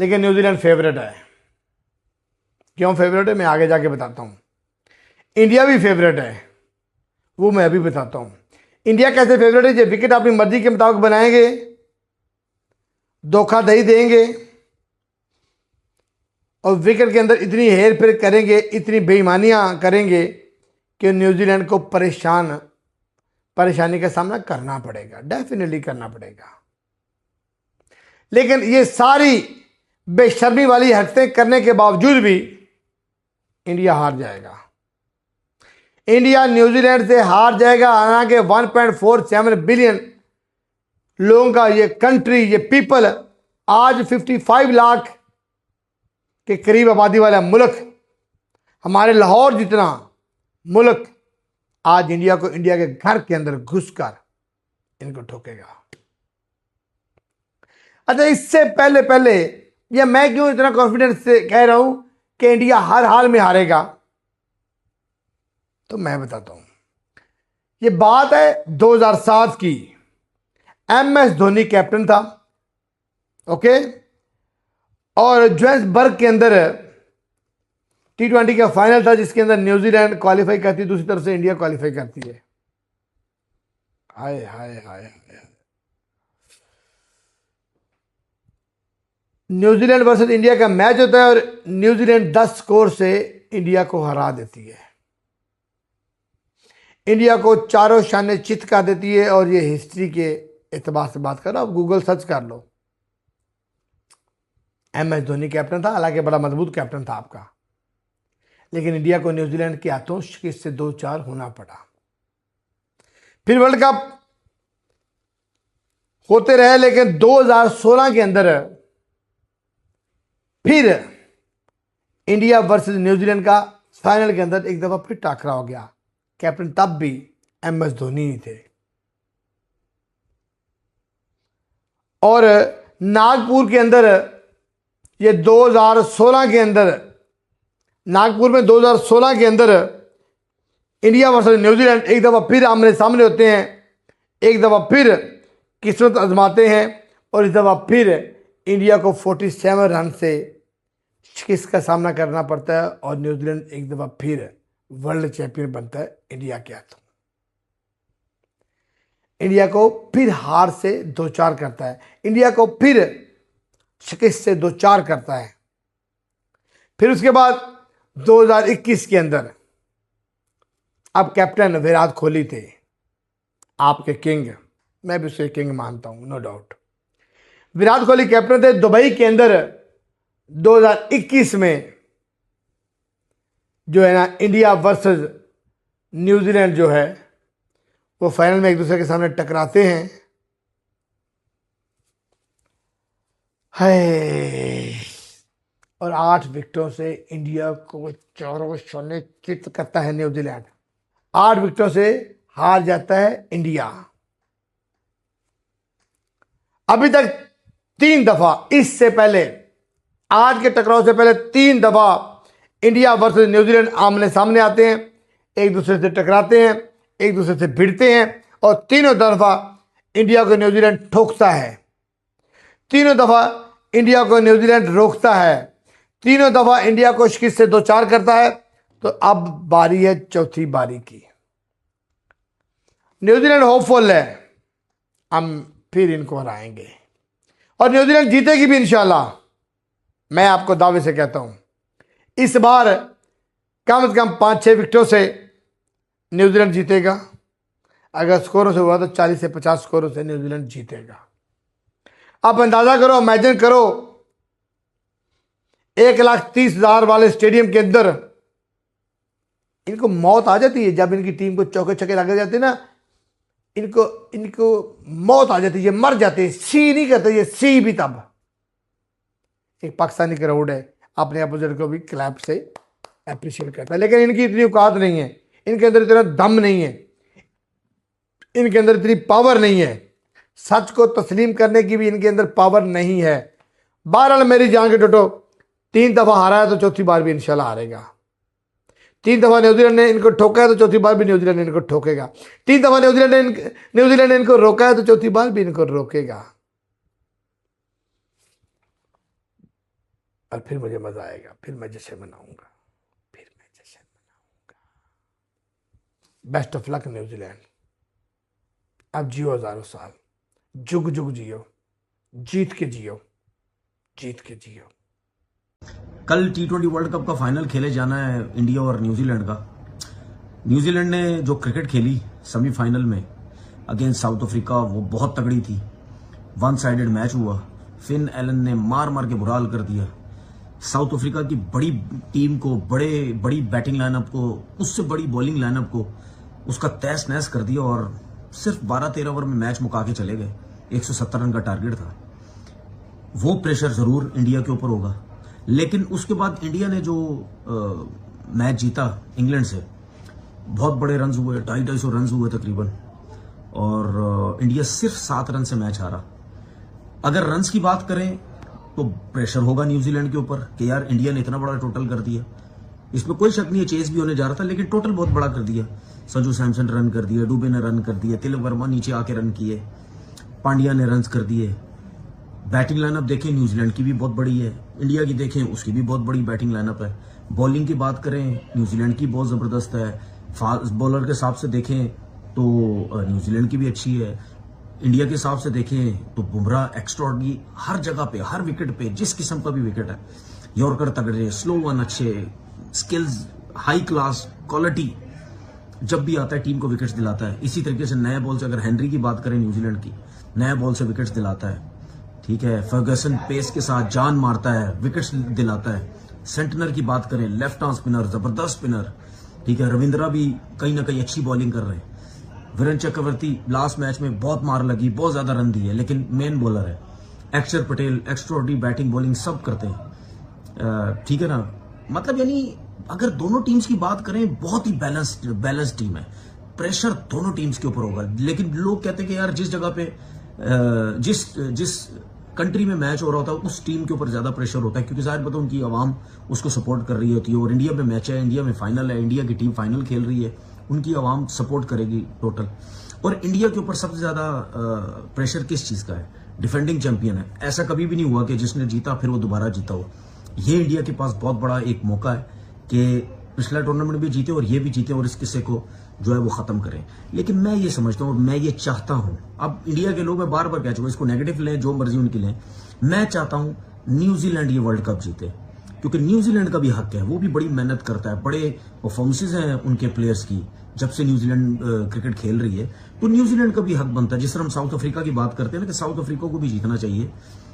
लेकिन New Zealand favourite है। क्यों फेवरेट है मैं आगे जाके बताता हूं। इंडिया भी फेवरेट है, वो मैं अभी बताता हूं। इंडिया कैसे फेवरेट है? जो विकेट अपनी मर्जी के मुताबिक बनाएंगे, धोखाधड़ी देंगे और विकेट के अंदर इतनी हेर फेर करेंगे, इतनी बेईमानियां करेंगे कि न्यूजीलैंड को परेशानी का सामना करना पड़ेगा, डेफिनेटली करना पड़ेगा। लेकिन ये सारी बेशर्मी वाली हरकतें करने के बावजूद भी इंडिया हार जाएगा। इंडिया न्यूजीलैंड से हार जाएगा। हालांकि 1.47 बिलियन लोगों का ये कंट्री, ये पीपल, आज 55 लाख के करीब आबादी वाला मुल्क, हमारे लाहौर जितना मुल्क, आज इंडिया को इंडिया के घर के अंदर घुसकर इनको ठोकेगा। अच्छा, इससे पहले ये मैं क्यों इतना कॉन्फिडेंस से कह रहा हूं कि इंडिया हर हाल में हारेगा, तो मैं बताता हूं। ये बात है 2007 की। MS धोनी कैप्टन था, ओके, और जोहान्सबर्ग के अंदर T20 का फाइनल था जिसके अंदर न्यूजीलैंड क्वालिफाई करती है, दूसरी तरफ से इंडिया क्वालिफाई करती है। हाय हाय हाय, न्यूजीलैंड वर्सेस इंडिया का मैच होता है और न्यूजीलैंड 10 स्कोर से इंडिया को हरा देती है, इंडिया को चारों शाने चित कर देती है। और ये हिस्ट्री के एतबार से बात कर रहा हूं, आप गूगल सर्च कर लो। MS धोनी कैप्टन था, हालांकि बड़ा मजबूत कैप्टन था आपका, लेकिन इंडिया को न्यूजीलैंड के हाथों शिकस्त से 2-4 होना पड़ा। फिर वर्ल्ड कप होते रहे, लेकिन 2016 के अंदर फिर इंडिया वर्सेस न्यूजीलैंड का फाइनल के अंदर एक दफा फिर टाकरा हो गया। कैप्टन तब भी MS धोनी ही थे। और नागपुर के अंदर ये 2016 के अंदर, नागपुर में 2016 के अंदर इंडिया वर्सेस न्यूजीलैंड एक दफा फिर आमने सामने होते हैं, एक दफा फिर किस्मत आजमाते हैं और इस दफा फिर इंडिया को 47 रन से शिकस्त का सामना करना पड़ता है और न्यूजीलैंड एक दफा फिर वर्ल्ड चैंपियन बनता है इंडिया के हाथों। इंडिया को फिर हार से 2-4 करता है, इंडिया को फिर शिकस्त से 2-4 करता है। फिर उसके बाद 2021 के अंदर अब कैप्टन विराट कोहली थे, आपके किंग, मैं भी उसे किंग मानता हूं, no doubt. Virat Kohli captain थे। दुबई के अंदर 2021 में जो है ना, इंडिया वर्सेस न्यूजीलैंड जो है वो फाइनल में एक दूसरे के सामने टकराते हैं। है और 8 विकेटों से इंडिया को चारों शाने चित करता है न्यूजीलैंड। 8 विकेटों से हार जाता है इंडिया। अभी तक 3 दफा, इससे पहले आज के टकराव से पहले 3 दफा इंडिया वर्सेस न्यूजीलैंड आमने सामने आते हैं, एक दूसरे से टकराते हैं, एक दूसरे से भिड़ते हैं और तीनों दफा इंडिया को न्यूजीलैंड ठोकता है, तीनों दफा इंडिया को न्यूजीलैंड रोकता है, तीनों दफा इंडिया को शिकस्त से 2-4 करता है। तो अब बारी है चौथी बारी की। न्यूजीलैंड होपफुल है, हम फिर इनको हराएंगे और न्यूजीलैंड जीतेगी भी इंशाल्लाह। मैं आपको दावे से कहता हूं इस बार कम से कम 5-6 विकेटों से न्यूजीलैंड जीतेगा। अगर स्कोरों से हुआ तो 40 से 50 स्कोरों से न्यूजीलैंड जीतेगा। आप अंदाजा करो, इमेजिन करो, 1,30,000 वाले स्टेडियम के अंदर इनको मौत आ जाती है जब इनकी टीम को चौके छक्के लग जाते हैं ना, इनको मौत आ जाती है, ये मर जाते हैं, सी नहीं करते, ये सी भी तब। एक पाकिस्तानी क्राउड है अपने अपोजिट को भी क्लैप से अप्रिशिएट करता है, लेकिन इनकी इतनी औकात नहीं है, इनके अंदर इतना दम नहीं है, इनके अंदर इतनी पावर नहीं है, सच को तस्लीम करने की भी इनके अंदर पावर नहीं है। बहरहाल मेरी जान के टोटो, 3 दफा हारा है तो चौथी बार भी इंशाल्लाह हारेगा। 3 दफा न्यूजीलैंड ने इनको ठोका है तो चौथी बार भी न्यूजीलैंड इनको ठोकेगा। 3 दफा न्यूजीलैंड ने इनको रोका है तो चौथी बार भी इनको रोकेगा। और फिर मुझे मज़ा आएगा, फिर मैं जश्न मनाऊंगा, फिर मैं जश्न मनाऊंगा। Best of luck New Zealand. अब जियो हज़ारों साल, जुग जुग जियो, जीत के जियो, जीत के जियो। कल T20 वर्ल्ड कप का फाइनल खेले जाना है इंडिया और न्यूजीलैंड का। न्यूजीलैंड ने जो क्रिकेट खेली सेमीफाइनल में अगेंस्ट साउथ अफ्रीका, वो बहुत तगड़ी थी। वन साइडेड मैच हुआ। फिन एलन ने मार मार के बुरा हाल कर दिया। साउथ अफ्रीका की बड़ी टीम को, बड़ी बैटिंग लाइनअप को, उससे बड़ी बॉलिंग लाइनअप को उसका तहस नहस कर दिया और सिर्फ 12-13 ओवर में मैच मुका के चले गए। 170 रन का टारगेट था। वो प्रेशर जरूर इंडिया के ऊपर होगा, लेकिन उसके बाद इंडिया ने जो मैच जीता इंग्लैंड से, बहुत बड़े रन हुए, 250 रन हुए तकरीबन, और इंडिया सिर्फ 7 रन से मैच हारा। अगर रन्स की बात करें तो प्रेशर होगा न्यूजीलैंड के ऊपर कि यार इंडिया ने इतना बड़ा टोटल कर दिया। इसमें कोई शक नहीं है, चेस भी होने जा रहा था, लेकिन टोटल बहुत बड़ा कर दिया। संजू सैमसन रन कर दिया, डुबे ने रन कर दिए, तिलक वर्मा नीचे आके रन किए, पांड्या ने रन कर दिए। बैटिंग लाइनअप देखें न्यूजीलैंड की भी बहुत बड़ी है, इंडिया की देखें उसकी भी बहुत बड़ी बैटिंग लाइनअप है। बॉलिंग की बात करें न्यूजीलैंड की बहुत जबरदस्त है। फास्ट बॉलर के हिसाब से देखें तो न्यूजीलैंड की भी अच्छी है। इंडिया के हिसाब से देखें तो बुमराह एक्स्ट्राऑर्डिनरी, हर जगह पे, हर विकेट पे, जिस किस्म का भी विकेट है, यॉर्कर तगड़े, स्लो वन अच्छे, स्किल्स हाई क्लास, क्वालिटी, जब भी आता है टीम को विकेट्स दिलाता है। इसी तरीके से नए बॉल से अगर हेनरी की बात करें न्यूजीलैंड की, नए बॉल से विकेट्स दिलाता है। ठीक है, फर्गसन पेस के साथ जान मारता है, विकेट्स दिलाता है। सेंटनर की बात करें, लेफ्ट आर्म स्पिनर, जबरदस्त स्पिनर। ठीक है, रविंद्रा भी कहीं ना कहीं अच्छी बॉलिंग कर रहे हैं। वीरेंद्र चक्रवर्ती लास्ट मैच में बहुत मार लगी, बहुत ज्यादा रन दिए, लेकिन मेन बॉलर है। अक्षर पटेल एक्स्ट्राऑर्डिनरी बैटिंग बॉलिंग सब करते हैं। ठीक है ना, मतलब यानी अगर दोनों टीम्स की बात करें, बहुत ही बैलेंस टीम है। प्रेशर दोनों टीम्स के ऊपर होगा, लेकिन लोग कहते हैं कि यार जिस जगह पे जिस कंट्री में मैच हो रहा होता है उस टीम के ऊपर ज्यादा प्रेशर होता है, क्योंकि जाहिर पता उनकी आवाम उसको सपोर्ट कर रही होती है। और इंडिया में मैच है, इंडिया में फाइनल है, इंडिया की टीम फाइनल खेल रही है, उनकी आवाम सपोर्ट करेगी टोटल। और इंडिया के ऊपर सबसे ज्यादा प्रेशर किस चीज का है? डिफेंडिंग चैंपियन है। ऐसा कभी भी नहीं हुआ कि जिसने जीता फिर वो दोबारा जीता हो। ये इंडिया के पास बहुत बड़ा एक मौका है कि पिछला टूर्नामेंट भी जीते और ये भी जीते और इस किस्से को जो है वो खत्म करें। लेकिन मैं ये समझता हूँ और मैं ये चाहता हूं, अब इंडिया के लोग, मैं बार बार कह चुका हूं, इसको नेगेटिव लें, जो मर्जी उनकी लें, मैं चाहता हूं न्यूजीलैंड ये वर्ल्ड कप जीते, क्योंकि न्यूजीलैंड का भी हक है। वो भी बड़ी मेहनत करता है, बड़े परफॉर्मेंसेज हैं उनके प्लेयर्स की जब से न्यूजीलैंड क्रिकेट खेल रही है। तो न्यूजीलैंड का भी हक बनता है। जिस तरह हम साउथ अफ्रीका की बात करते हैं ना कि साउथ अफ्रीका को भी जीतना चाहिए,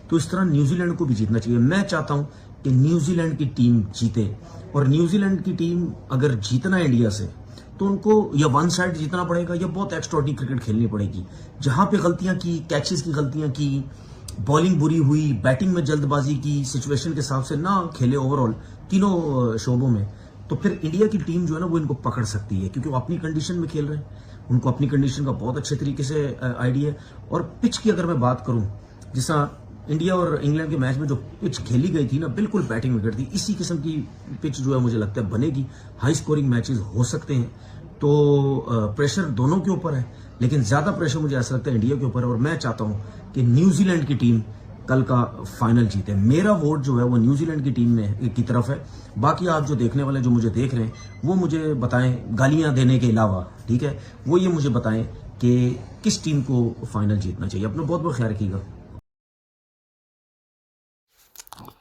तो इस तरह न्यूजीलैंड को भी जीतना चाहिए। मैं चाहता हूं कि न्यूजीलैंड की टीम जीते, और न्यूजीलैंड की टीम अगर जीतना इंडिया से तो उनको या वन साइड जीतना पड़ेगा या बहुत एक्स्ट्राऑर्डिनरी क्रिकेट खेलनी पड़ेगी। जहां पे गलतियां की, कैचेस की गलतियां की, बॉलिंग बुरी हुई, बैटिंग में जल्दबाजी की, सिचुएशन के हिसाब से ना खेले ओवरऑल तीनों शोबों में, तो फिर इंडिया की टीम जो है ना वो इनको पकड़ सकती है, क्योंकि वो अपनी कंडीशन में खेल रहे हैं, उनको अपनी कंडीशन का बहुत अच्छे तरीके से आइडिया है। और पिच की अगर मैं बात करूं, जैसा इंडिया और इंग्लैंड के मैच में जो पिच खेली गई थी ना, बिल्कुल बैटिंग विकेट थी। इसी किस्म की पिच जो है मुझे लगता है बनेगी, हाई स्कोरिंग मैचेस हो सकते हैं। तो प्रेशर दोनों के ऊपर है, लेकिन ज्यादा प्रेशर मुझे ऐसा लगता है इंडिया के ऊपर है। और मैं चाहता हूं कि न्यूजीलैंड की टीम कल का फाइनल जीते। मेरा वोट जो है वो न्यूजीलैंड की टीम में की तरफ है। बाकी आप जो देखने वाले जो मुझे देख रहे हैं वो मुझे बताएं, गालियां देने के अलावा, ठीक है, वो ये मुझे बताएं कि किस टीम को फाइनल जीतना चाहिए। अपना बहुत बहुत ख्याल रखिएगा।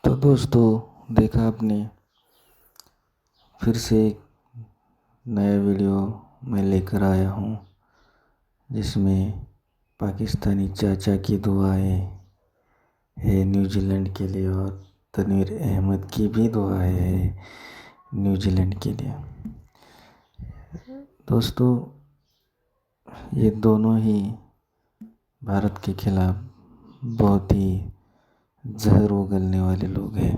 तो दोस्तों, देखा आपने, फिर से एक नया वीडियो मैं लेकर आया हूँ, जिसमें पाकिस्तानी चाचा की दुआएं है न्यूजीलैंड के लिए और तनवीर अहमद की भी दुआएं है न्यूजीलैंड के लिए। दोस्तों, ये दोनों ही भारत के खिलाफ बहुत ही जहर उगलने वाले लोग हैं।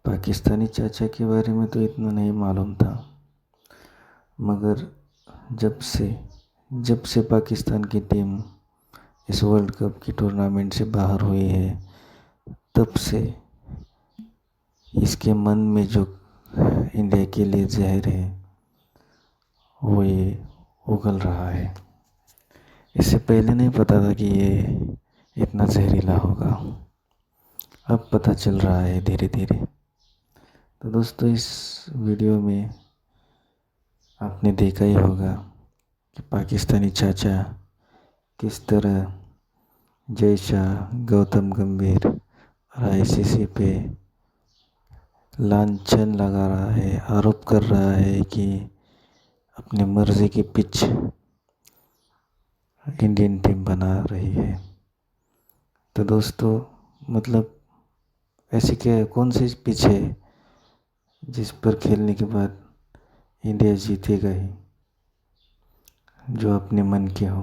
पाकिस्तानी चाचा के बारे में तो इतना नहीं मालूम था, मगर जब से पाकिस्तान की टीम इस वर्ल्ड कप की टूर्नामेंट से बाहर हुई है, तब से इसके मन में जो इंडिया के लिए जहर है वो ये उगल रहा है। इससे पहले नहीं पता था कि ये इतना जहरीला होगा। अब पता चल रहा है धीरे धीरे। तो दोस्तों, इस वीडियो में आपने देखा ही होगा कि पाकिस्तानी चाचा किस तरह जय शाह, गौतम गंभीर और आईसीसी पे लांछन लगा रहा है, आरोप कर रहा है कि अपनी मर्जी की पिच इंडियन टीम बना रही है। तो दोस्तों, मतलब ऐसी क्या कौन सी पिच है जिस पर खेलने के बाद इंडिया जीतेगा ही, जो अपने मन की हो?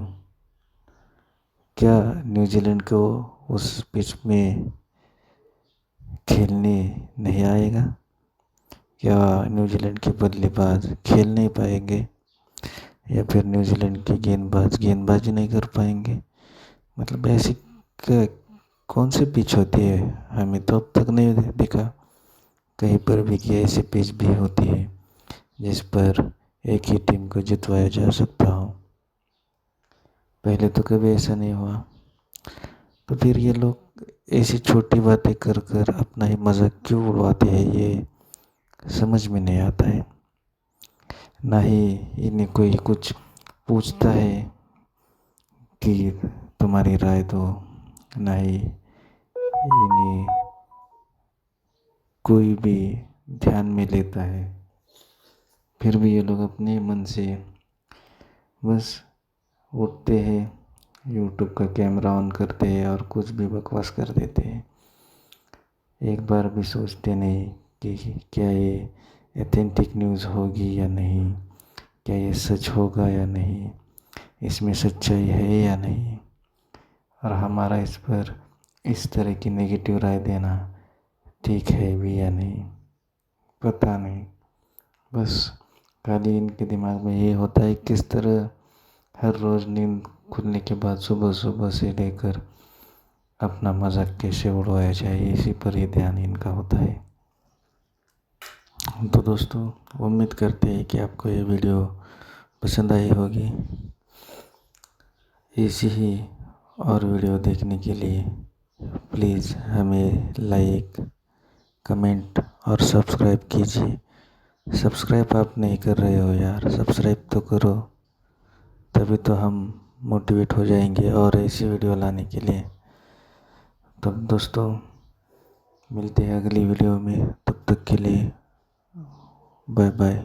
क्या न्यूजीलैंड को उस पिच में खेलने नहीं आएगा? क्या न्यूजीलैंड के बल्लेबाज खेल नहीं पाएंगे, या फिर न्यूजीलैंड के गेंदबाजी नहीं कर पाएंगे? मतलब ऐसी कौन सी पिच होती है? हमें तो अब तक नहीं दिखा कहीं पर भी कि ऐसी पिच भी होती है जिस पर एक ही टीम को जितवाया जा सकता हो। पहले तो कभी ऐसा नहीं हुआ। तो फिर ये लोग ऐसी छोटी बातें कर कर अपना ही मजाक क्यों उड़वाते हैं, ये समझ में नहीं आता है। ना ही इन्हें कोई कुछ पूछता है कि तुम्हारी राय दो, ना ही इन्हें कोई भी ध्यान में लेता है। फिर भी ये लोग अपने मन से बस उठते हैं, यूट्यूब का कैमरा ऑन करते हैं और कुछ भी बकवास कर देते हैं। एक बार भी सोचते नहीं कि क्या ये ऑथेंटिक न्यूज़ होगी या नहीं, क्या ये सच होगा या नहीं, इसमें सच्चाई है या नहीं, और हमारा इस पर इस तरह की नेगेटिव राय देना ठीक है भी या नहीं, पता नहीं। बस खाली इनके दिमाग में ये होता है किस तरह हर रोज़ नींद खुलने के बाद सुबह सुबह से लेकर अपना मजाक कैसे उड़वाया जाए, इसी पर ही ध्यान इनका होता है। तो दोस्तों, उम्मीद करते हैं कि आपको ये वीडियो पसंद आई होगी। ऐसी ही और वीडियो देखने के लिए प्लीज़ हमें लाइक, कमेंट और सब्सक्राइब कीजिए। सब्सक्राइब आप नहीं कर रहे हो यार, सब्सक्राइब तो करो, तभी तो हम मोटिवेट हो जाएंगे और ऐसी वीडियो लाने के लिए। तब दोस्तों, मिलते हैं अगली वीडियो में, तब तक के लिए बाय बाय।